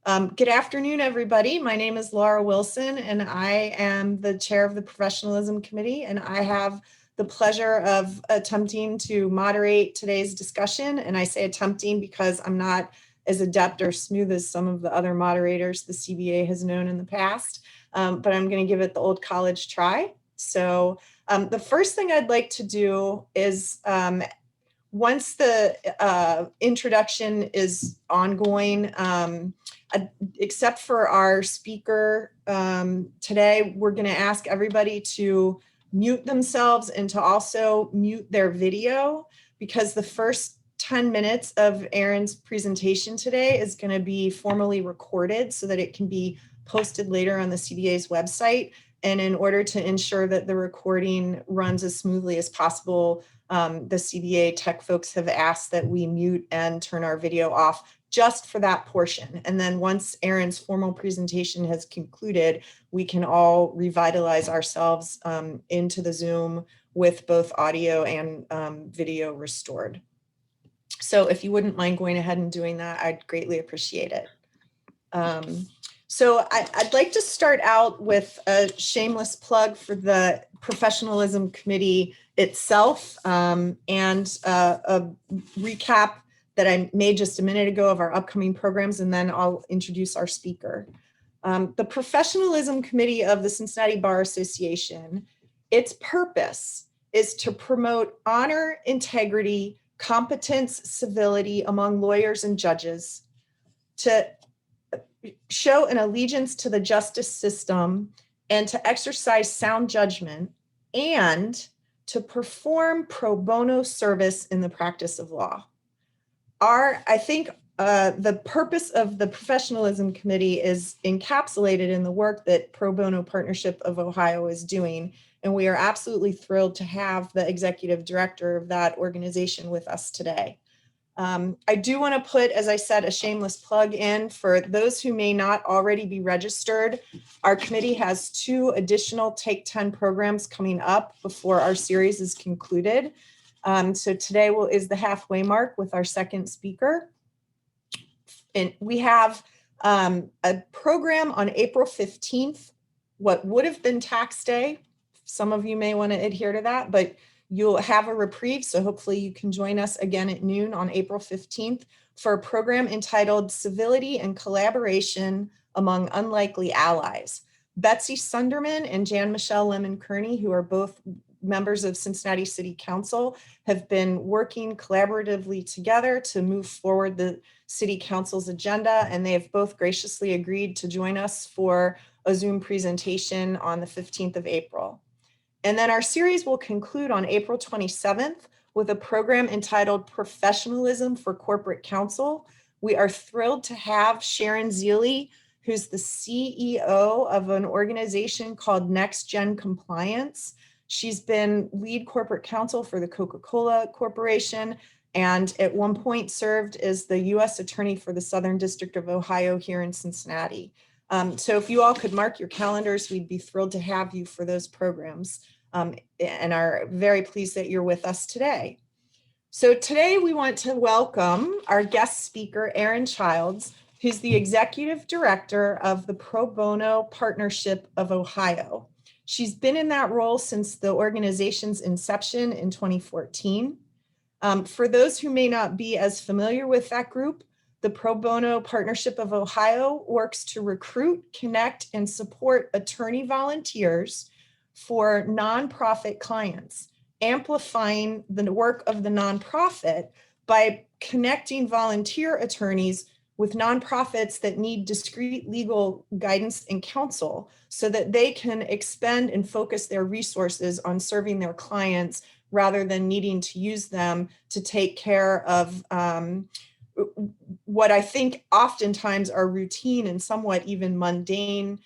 Good afternoon, everybody. My name is Laura Wilson, and I am the chair of the Professionalism Committee, and I have the pleasure of attempting to moderate today's discussion. And I say attempting because I'm not as adept or smooth as some of the other moderators the CBA has known in the past, but I'm going to give it the old college try. So the first thing I'd like to do is once the introduction is ongoing, except for our speaker today, we're going to ask everybody to mute themselves and to also mute their video, because the first 10 minutes of Erin's presentation today is going to be formally recorded so that it can be posted later on the CBA's website. And in order to ensure that the recording runs as smoothly as possible, the CBA tech folks have asked that we mute and turn our video off just for that portion. And then once Erin's formal presentation has concluded, we can all revitalize ourselves into the Zoom with both audio and video restored. So if you wouldn't mind going ahead and doing that, I'd greatly appreciate it. So I'd like to start out with a shameless plug for the Professionalism Committee itself, and a recap that I made just a minute ago of our upcoming programs, and then I'll introduce our speaker. The Professionalism Committee of the Cincinnati Bar Association, its purpose is to promote honor, integrity, competence, civility among lawyers and judges, to show an allegiance to the justice system, and to exercise sound judgment, and to perform pro bono service in the practice of law. I think the purpose of the Professionalism Committee is encapsulated in the work that Pro Bono Partnership of Ohio is doing, and we are absolutely thrilled to have the executive director of that organization with us today. I do want to put, as I said, a shameless plug in for those who may not already be registered. Our committee has 2 additional Take 10 programs coming up before our series is concluded. So today is the halfway mark with our second speaker. And we have a program on April 15th, what would have been tax day. Some of you may want to adhere to that, but you'll have a reprieve, so hopefully you can join us again at noon on April 15th for a program entitled Civility and Collaboration Among Unlikely Allies. Betsy Sunderman and Jan Michelle Lemon-Kearney, who are both members of Cincinnati City Council, have been working collaboratively together to move forward the City Council's agenda, and they have both graciously agreed to join us for a Zoom presentation on the 15th of April. And then our series will conclude on April 27th with a program entitled Professionalism for Corporate Counsel. We are thrilled to have Sharon Zeely, who's the CEO of an organization called Next Gen Compliance. She's been lead corporate counsel for the Coca-Cola Corporation, and at one point served as the U.S. Attorney for the Southern District of Ohio here in Cincinnati. So if you all could mark your calendars, we'd be thrilled to have you for those programs, and are very pleased that you're with us today. So today we want to welcome our guest speaker, Erin Childs, who's the Executive Director of the Pro Bono Partnership of Ohio. She's been in that role since the organization's inception in 2014. For those who may not be as familiar with that group, the Pro Bono Partnership of Ohio works to recruit, connect, and support attorney volunteers for nonprofit clients, amplifying the work of the nonprofit by connecting volunteer attorneys with nonprofits that need discrete legal guidance and counsel so that they can expend and focus their resources on serving their clients rather than needing to use them to take care of what I think oftentimes are routine and somewhat even mundane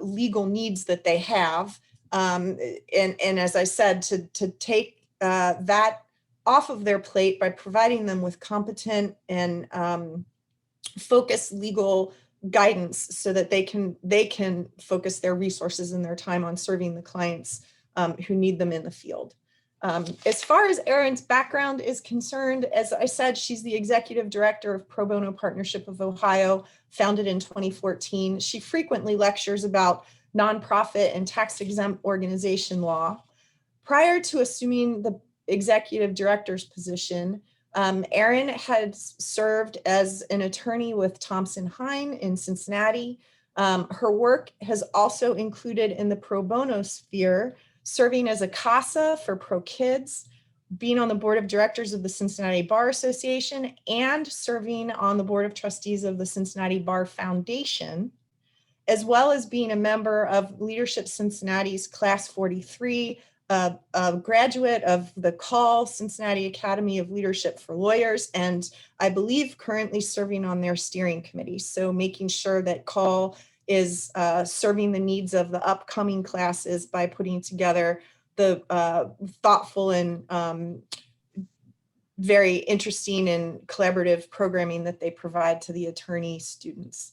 legal needs that they have. And as I said, to take that off of their plate by providing them with competent and focused legal guidance so that they can focus their resources and their time on serving the clients who need them in the field. As far as Erin's background is concerned, as I said, she's the executive director of Pro Bono Partnership of Ohio, founded in 2014. She frequently lectures about nonprofit and tax-exempt organization law. Prior to assuming the executive director's position, Erin had served as an attorney with Thompson Hine in Cincinnati. Her work has also included in the pro bono sphere, serving as a CASA for Pro Kids, being on the board of directors of the Cincinnati Bar Association, and serving on the board of trustees of the Cincinnati Bar Foundation, as well as being a member of Leadership Cincinnati's Class 43, a graduate of the CALL, Cincinnati Academy of Leadership for Lawyers, and I believe currently serving on their steering committee. So making sure that CALL is serving the needs of the upcoming classes by putting together the thoughtful and very interesting and collaborative programming that they provide to the attorney students.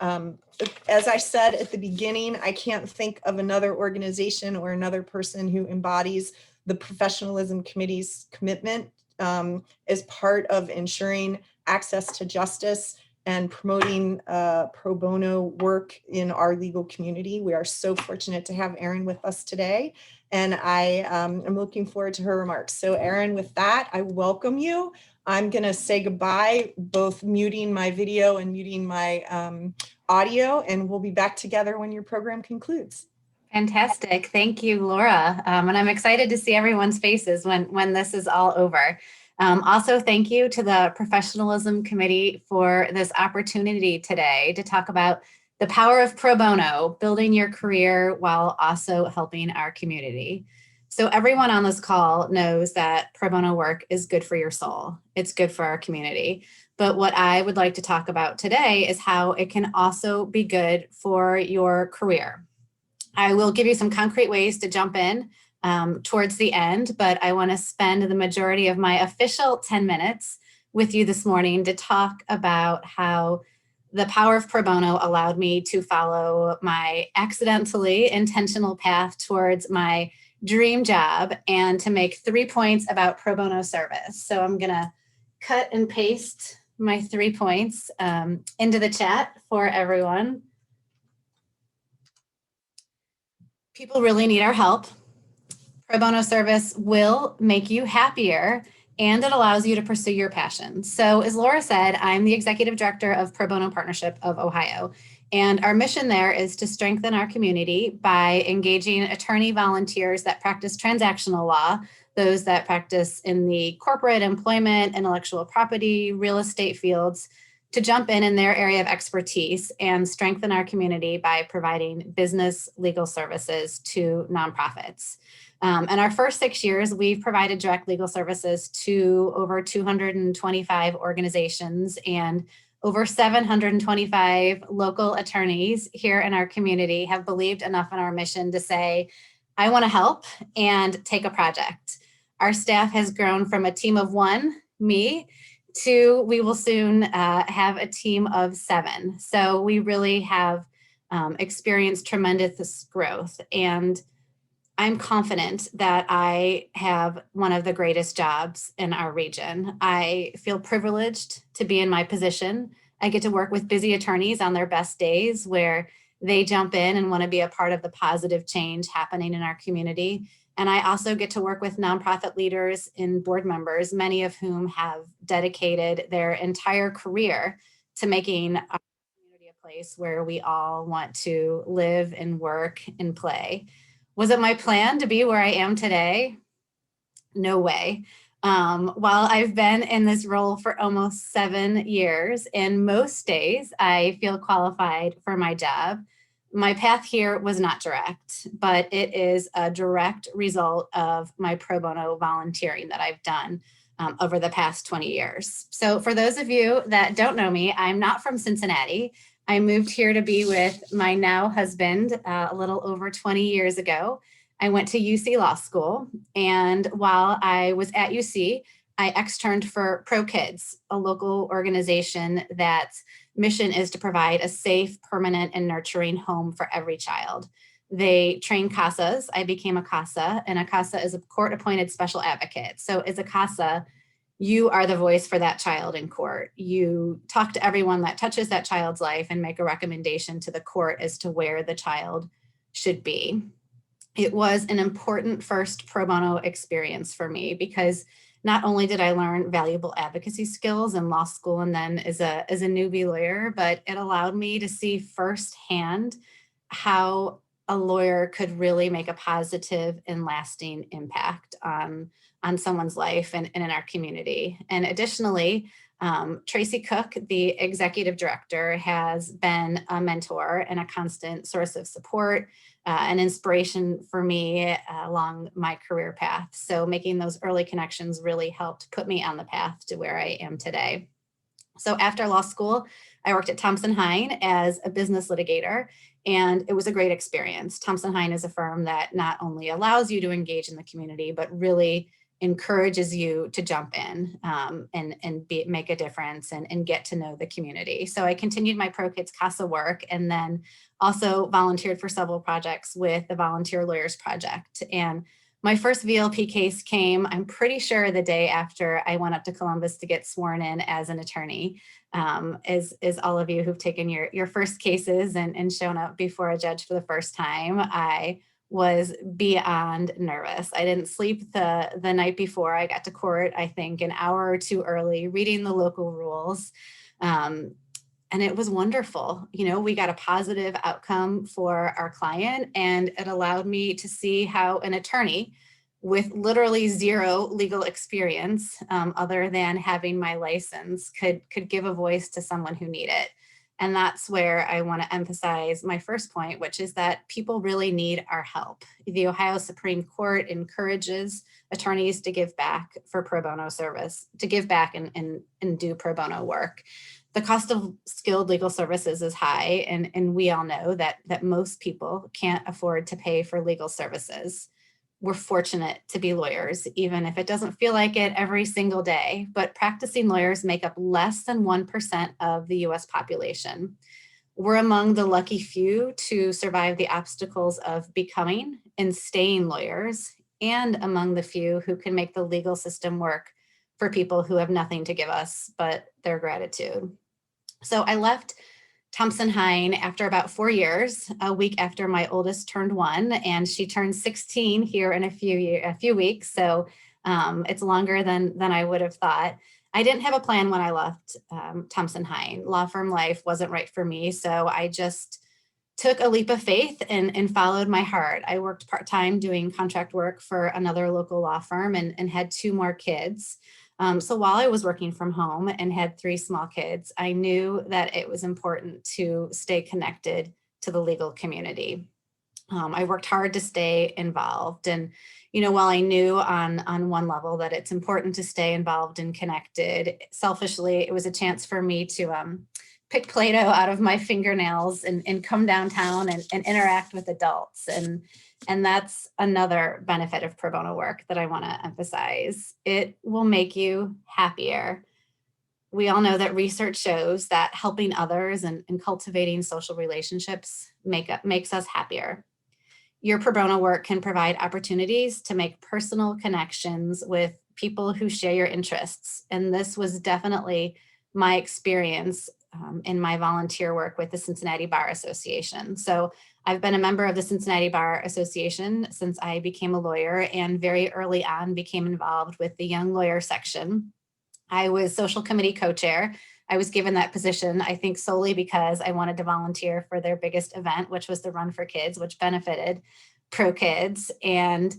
As I said at the beginning, I can't think of another organization or another person who embodies the Professionalism Committee's commitment as part of ensuring access to justice and promoting pro bono work in our legal community. We are so fortunate to have Erin with us today, and I am looking forward to her remarks. So Erin, with that, I welcome you. I'm gonna say goodbye, both muting my video and muting my audio, and we'll be back together when your program concludes. Fantastic. Thank you, Laura. And I'm excited to see everyone's faces when this is all over. Also, thank you to the Professionalism Committee for this opportunity today to talk about the power of pro bono, building your career while also helping our community. So everyone on this call knows that pro bono work is good for your soul. It's good for our community. But what I would like to talk about today is how it can also be good for your career. I will give you some concrete ways to jump in towards the end, but I want to spend the majority of my official 10 minutes with you this morning to talk about how the power of pro bono allowed me to follow my accidentally intentional path towards my dream job and to make 3 points about pro bono service. So I'm going to cut and paste my 3 points into the chat for everyone. People really need our help. Pro bono service will make you happier, and it allows you to pursue your passion. So as Laura said, I'm the executive director of Pro Bono Partnership of Ohio. And our mission there is to strengthen our community by engaging attorney volunteers that practice transactional law, those that practice in the corporate, employment, intellectual property, real estate fields, to jump in their area of expertise and strengthen our community by providing business legal services to nonprofits. In our first 6 years, we've provided direct legal services to over 225 organizations and over 725 local attorneys here in our community have believed enough in our mission to say, I want to help and take a project. Our staff has grown from a team of 1, me, to we will soon have a team of 7. So we really have experienced tremendous growth. And I'm confident that I have one of the greatest jobs in our region. I feel privileged to be in my position. I get to work with busy attorneys on their best days where they jump in and want to be a part of the positive change happening in our community. And I also get to work with nonprofit leaders and board members, many of whom have dedicated their entire career to making our community a place where we all want to live and work and play. Was it my plan to be where I am today? No way. While I've been in this role for almost 7 years, and most days I feel qualified for my job, my path here was not direct, but it is a direct result of my pro bono volunteering that I've done over the past 20 years. So for those of you that don't know me, I'm not from Cincinnati. I moved here to be with my now husband a little over 20 years ago. I went to UC Law School, and while I was at UC, I externed for Pro Kids, a local organization that's mission is to provide a safe, permanent, and nurturing home for every child. They train CASAs. I became a CASA, and a CASA is a court-appointed special advocate. So as a CASA, you are the voice for that child in court. You talk to everyone that touches that child's life and make a recommendation to the court as to where the child should be. It was an important first pro bono experience for me because not only did I learn valuable advocacy skills in law school and then as a newbie lawyer, but it allowed me to see firsthand how a lawyer could really make a positive and lasting impact on someone's life and in our community. And additionally, Tracy Cook, the executive director, has been a mentor and a constant source of support and inspiration for me along my career path. So making those early connections really helped put me on the path to where I am today. So after law school, I worked at Thompson Hine as a business litigator, and it was a great experience. Thompson Hine is a firm that not only allows you to engage in the community, but really encourages you to jump in and make a difference and get to know the community. So I continued my Pro Kids CASA work and then also volunteered for several projects with the Volunteer Lawyers Project. And my first VLP case came, I'm pretty sure, the day after I went up to Columbus to get sworn in as an attorney. As all of you who've taken your first cases and shown up before a judge for the first time, I was beyond nervous. I didn't sleep the night before I got to court, I think an hour or two early, reading the local rules. And it was wonderful. You know, we got a positive outcome for our client, and it allowed me to see how an attorney with literally zero legal experience, other than having my license, could give a voice to someone who needed it. And that's where I want to emphasize my first point, which is that people really need our help. The Ohio Supreme Court encourages attorneys to give back for pro bono service, to give back and do pro bono work. The cost of skilled legal services is high, and we all know that most people can't afford to pay for legal services. We're fortunate to be lawyers, even if it doesn't feel like it every single day, but practicing lawyers make up less than 1% of the US population. We're among the lucky few to survive the obstacles of becoming and staying lawyers, and among the few who can make the legal system work for people who have nothing to give us but their gratitude. So I left Thompson Hine after about 4 years, a week after my oldest turned 1, and she turned 16 here in a few weeks. So it's longer than I would have thought. I didn't have a plan when I left Thompson Hine. Law firm life wasn't right for me, so I just took a leap of faith and followed my heart. I worked part-time doing contract work for another local law firm and had 2 more kids. So while I was working from home and had 3 small kids, I knew that it was important to stay connected to the legal community. I worked hard to stay involved. And, you know, while I knew on one level that it's important to stay involved and connected, selfishly, it was a chance for me to pick Play-Doh out of my fingernails and come downtown and interact with adults. And that's another benefit of pro bono work that I want to emphasize. It will make you happier. We all know that research shows that helping others and cultivating social relationships makes us happier. Your pro bono work can provide opportunities to make personal connections with people who share your interests. And this was definitely my experience in my volunteer work with the Cincinnati Bar Association. So I've been a member of the Cincinnati Bar Association since I became a lawyer, and very early on became involved with the Young Lawyer section. I was social committee co-chair. I was given that position, I think, solely because I wanted to volunteer for their biggest event, which was the Run for Kids, which benefited Pro Kids, and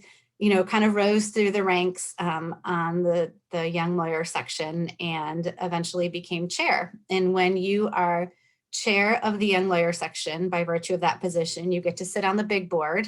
kind of rose through the ranks on the Young Lawyer section and eventually became chair. And when you are chair of the Young Lawyer section, by virtue of that position, you get to sit on the big board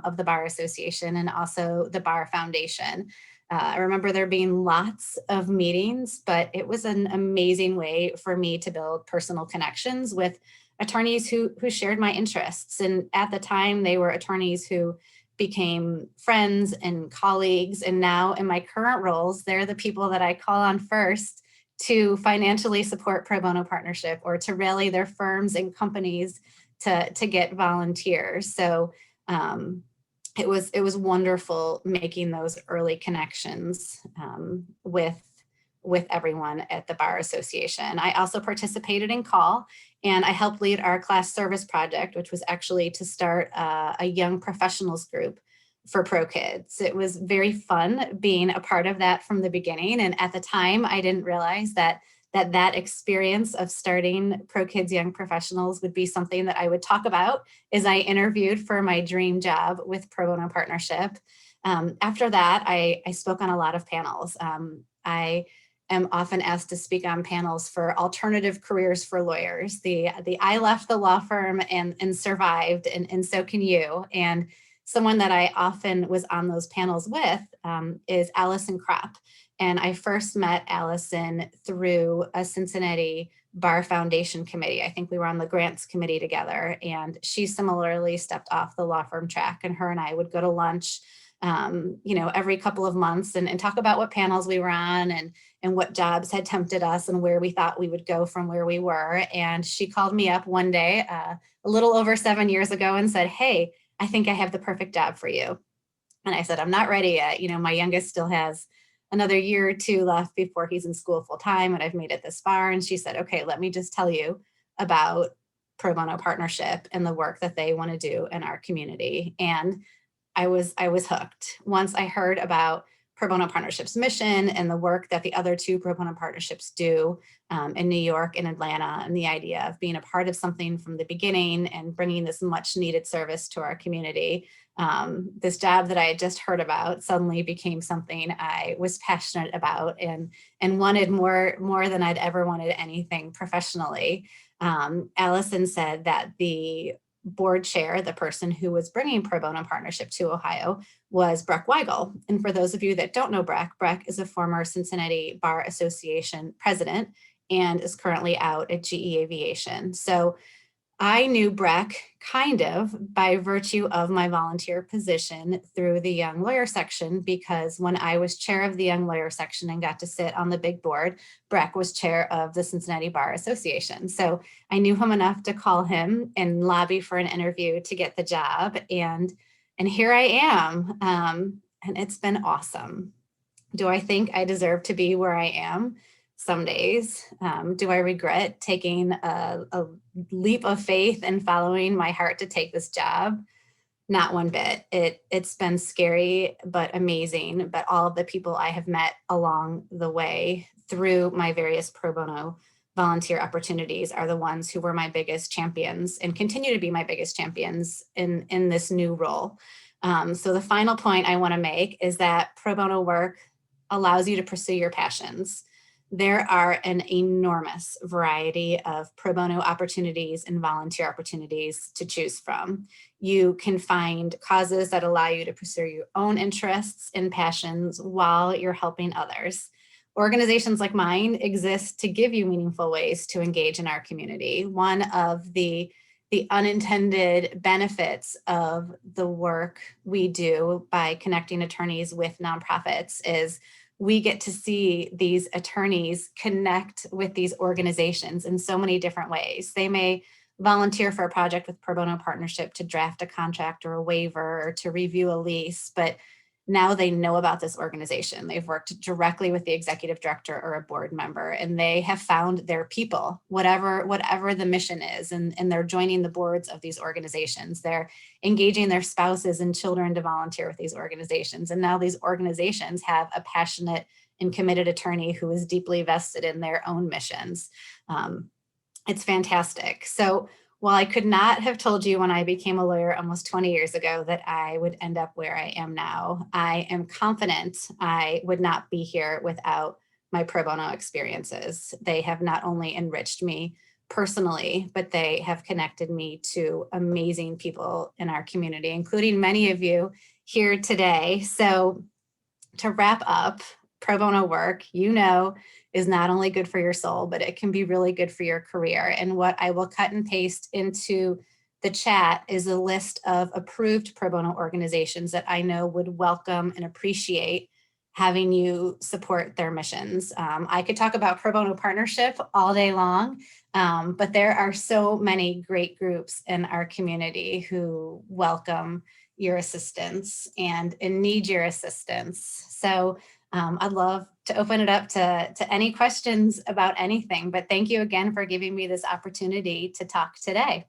of the Bar Association and also the Bar Foundation. I remember there being lots of meetings, but it was an amazing way for me to build personal connections with attorneys who shared my interests. And at the time, they were attorneys who became friends and colleagues. And now in my current roles, they're the people that I call on first to financially support pro bono partnership or to rally their firms and companies to get volunteers. So It was wonderful making those early connections with everyone at the Bar Association. I also participated in call, and I helped lead our class service project, which was actually to start a young professionals group for Pro Kids. It was very fun being a part of that from the beginning. And at the time, I didn't realize that experience of starting Pro Kids Young Professionals would be something that I would talk about as I interviewed for my dream job with Pro Bono Partnership. After that, I spoke on a lot of panels. I am often asked to speak on panels for alternative careers for lawyers. The I left the law firm and survived, and so can you. And someone that I often was on those panels with is Allison Kropp. And I first met Allison through a Cincinnati Bar Foundation committee. I think we were on the grants committee together, and she similarly stepped off the law firm track, and her and I would go to lunch every couple of months and talk about what panels we were on and what jobs had tempted us and where we thought we would go from where we were. And she called me up one day, a little over 7 years ago, and said, "Hey, I think I have the perfect job for you." And I said, "I'm not ready yet. My youngest still has another year or two left before he's in school full time, and I've made it this far." And she said, "Okay, let me just tell you about Pro Bono Partnership and the work that they want to do in our community." And I was hooked. Once I heard about Pro Bono Partnership's mission and the work that the other two Pro Bono Partnerships do in New York and Atlanta, and the idea of being a part of something from the beginning and bringing this much needed service to our community, this job that I had just heard about suddenly became something I was passionate about and wanted more than I'd ever wanted anything professionally. Allison said that the board chair, the person who was bringing Pro Bono Partnership to Ohio, was Breck Weigel. And for those of you that don't know Breck is a former Cincinnati Bar Association president and is currently out at GE Aviation. So I knew Breck kind of by virtue of my volunteer position through the Young Lawyer section, because when I was chair of the Young Lawyer section and got to sit on the big board, Breck was chair of the Cincinnati Bar Association. So I knew him enough to call him and lobby for an interview to get the job. And here I am. And it's been awesome. Do I think I deserve to be where I am? Some days. Do I regret taking a leap of faith and following my heart to take this job? Not one bit. It's been scary, but amazing. But all of the people I have met along the way through my various pro bono volunteer opportunities are the ones who were my biggest champions and continue to be my biggest champions in this new role. So the final point I want to make is that pro bono work allows you to pursue your passions. There are an enormous variety of pro bono opportunities and volunteer opportunities to choose from. You can find causes that allow you to pursue your own interests and passions while you're helping others. Organizations like mine exist to give you meaningful ways to engage in our community. One of the unintended benefits of the work we do by connecting attorneys with nonprofits is we get to see these attorneys connect with these organizations in so many different ways. They may volunteer for a project with Pro Bono Partnership to draft a contract or a waiver or to review a lease, but now they know about this organization. They've worked directly with the executive director or a board member, and they have found their people, whatever the mission is, and they're joining the boards of these organizations. They're engaging their spouses and children to volunteer with these organizations. And now these organizations have a passionate and committed attorney who is deeply vested in their own missions. It's fantastic. So while I could not have told you when I became a lawyer almost 20 years ago that I would end up where I am now, I am confident I would not be here without my pro bono experiences. They have not only enriched me personally, but they have connected me to amazing people in our community, including many of you here today. So to wrap up, pro bono work, is not only good for your soul, but it can be really good for your career. And what I will cut and paste into the chat is a list of approved pro bono organizations that I know would welcome and appreciate having you support their missions. I could talk about Pro Bono Partnership all day long, but there are so many great groups in our community who welcome your assistance and need your assistance. So I'd love to open it up to any questions about anything, but thank you again for giving me this opportunity to talk today.